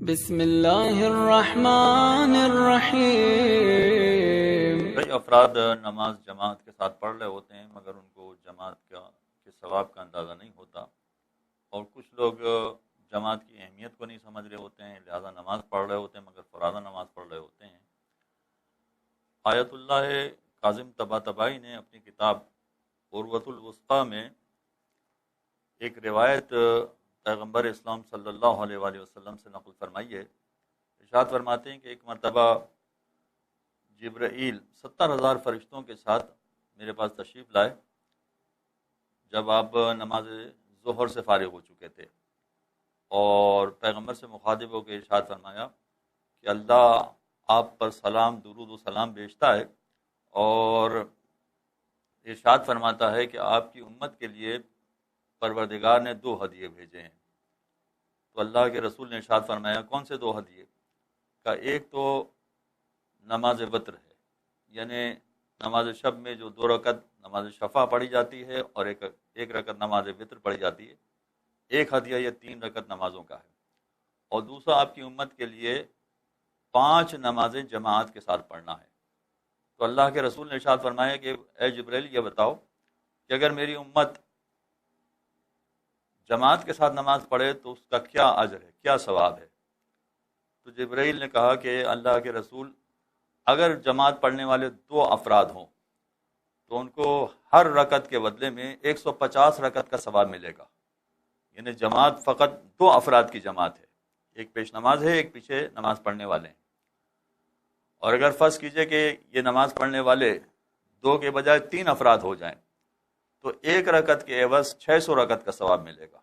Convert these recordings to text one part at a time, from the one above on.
بسم اللہ الرحمن الرحیم۔ کئی افراد نماز جماعت کے ساتھ پڑھ رہے ہوتے ہیں مگر ان کو جماعت کے ثواب کا اندازہ نہیں ہوتا، اور کچھ لوگ جماعت کی اہمیت کو نہیں سمجھ رہے ہوتے ہیں، لہذا نماز پڑھ رہے ہوتے ہیں مگر فرادہ نماز پڑھ رہے ہوتے ہیں۔ آیت اللہ کاظم طباطبائی نے اپنی کتاب عروۃ الوثقی میں ایک روایت پیغمبر اسلام صلی اللہ علیہ وآلہ وسلم سے نقل فرمائی ہے۔ ارشاد فرماتے ہیں کہ ایک مرتبہ جبرائیل 70,000 فرشتوں کے ساتھ میرے پاس تشریف لائے جب آپ نماز ظہر سے فارغ ہو چکے تھے، اور پیغمبر سے مخاطب ہو کے ارشاد فرمایا کہ اللہ آپ پر سلام، درود و سلام بھیجتا ہے، اور ارشاد فرماتا ہے کہ آپ کی امت کے لیے پروردگار نے 2 ہدیے بھیجے ہیں۔ تو اللہ کے رسول نے ارشاد فرمایا کون سے 2 ہدیے؟ کا ایک تو نماز وتر ہے، یعنی نماز شب میں جو 2 رکعت نماز شفع پڑھی جاتی ہے اور ایک رکعت نماز وتر پڑھی جاتی ہے، ایک ہدیہ یہ 3 رکعت نمازوں کا ہے۔ اور دوسرا آپ کی امت کے لیے 5 نمازیں جماعت کے ساتھ پڑھنا ہے۔ تو اللہ کے رسول نے ارشاد فرمایا کہ اے جبرائیل یہ بتاؤ کہ اگر میری امت جماعت کے ساتھ نماز پڑھے تو اس کا کیا اجر ہے، کیا ثواب ہے؟ تو جبرائیل نے کہا کہ اللہ کے رسول اگر جماعت پڑھنے والے 2 افراد ہوں تو ان کو ہر رکعت کے بدلے میں 150 رکعت کا ثواب ملے گا، یعنی جماعت فقط 2 افراد کی جماعت ہے، ایک پیش نماز ہے، ایک پیچھے نماز پڑھنے والے ہیں۔ اور اگر فرض کیجئے کہ یہ نماز پڑھنے والے 2 کے بجائے 3 افراد ہو جائیں تو 1 رکعت کے عوض 600 رکعت کا ثواب ملے گا،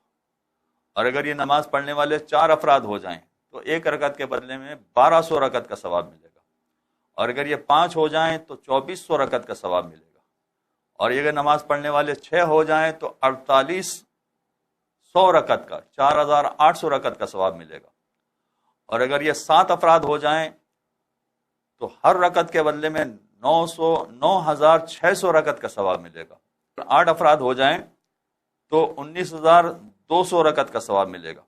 اور اگر یہ نماز پڑھنے والے 4 افراد ہو جائیں تو 1 رکعت کے بدلے میں 1200 رکعت کا ثواب ملے گا، اور اگر یہ 5 ہو جائیں تو 2400 رکعت کا ثواب ملے گا، اور اگر نماز پڑھنے والے 6 ہو جائیں تو 4800 رکعت کا 4800 رکعت کا ثواب ملے گا، اور اگر یہ 7 افراد ہو جائیں تو ہر رکعت کے بدلے میں 9600 رکعت کا ثواب ملے گا، 8 افراد ہو جائیں تو 19200 رکعت کا ثواب ملے گا،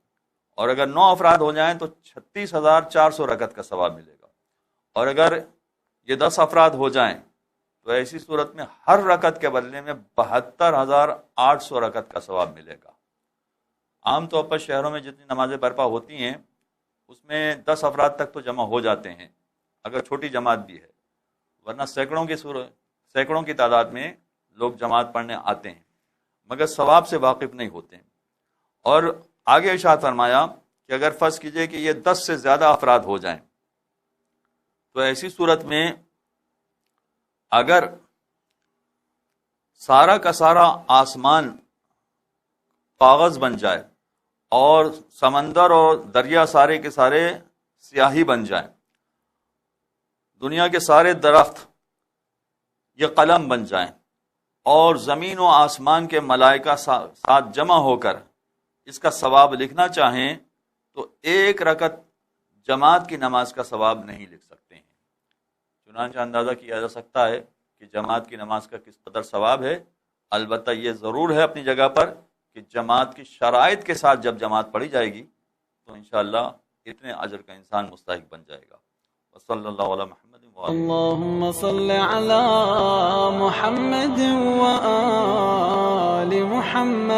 اور اگر 9 افراد ہو جائیں تو 36400 رکعت کا ثواب ملے گا، اور اگر یہ 10 افراد ہو جائیں تو ایسی صورت میں ہر رکعت کے بدلے میں 72800 رکعت کا ثواب ملے گا۔ عام طور پر شہروں میں جتنی نمازیں برپا ہوتی ہیں اس میں 10 افراد تک تو جمع ہو جاتے ہیں اگر چھوٹی جماعت بھی ہے، ورنہ سینکڑوں کی تعداد میں لوگ جماعت پڑھنے آتے ہیں مگر ثواب سے واقف نہیں ہوتے ہیں۔ اور آگے ارشاد فرمایا کہ اگر فرض کیجئے کہ یہ 10 سے زیادہ افراد ہو جائیں تو ایسی صورت میں اگر سارا کا سارا آسمان کاغذ بن جائے اور سمندر اور دریا سارے کے سارے سیاہی بن جائیں، دنیا کے سارے درخت یہ قلم بن جائیں، اور زمین و آسمان کے ملائکہ ساتھ جمع ہو کر اس کا ثواب لکھنا چاہیں تو 1 رکعت جماعت کی نماز کا ثواب نہیں لکھ سکتے ہیں۔ چنانچہ اندازہ کیا جا سکتا ہے کہ جماعت کی نماز کا کس قدر ثواب ہے۔ البتہ یہ ضرور ہے اپنی جگہ پر کہ جماعت کی شرائط کے ساتھ جب جماعت پڑھی جائے گی تو انشاءاللہ اتنے اجر کا انسان مستحق بن جائے گا۔ وصلی اللہ علی محمد اللهم صل على محمد وآل محمد۔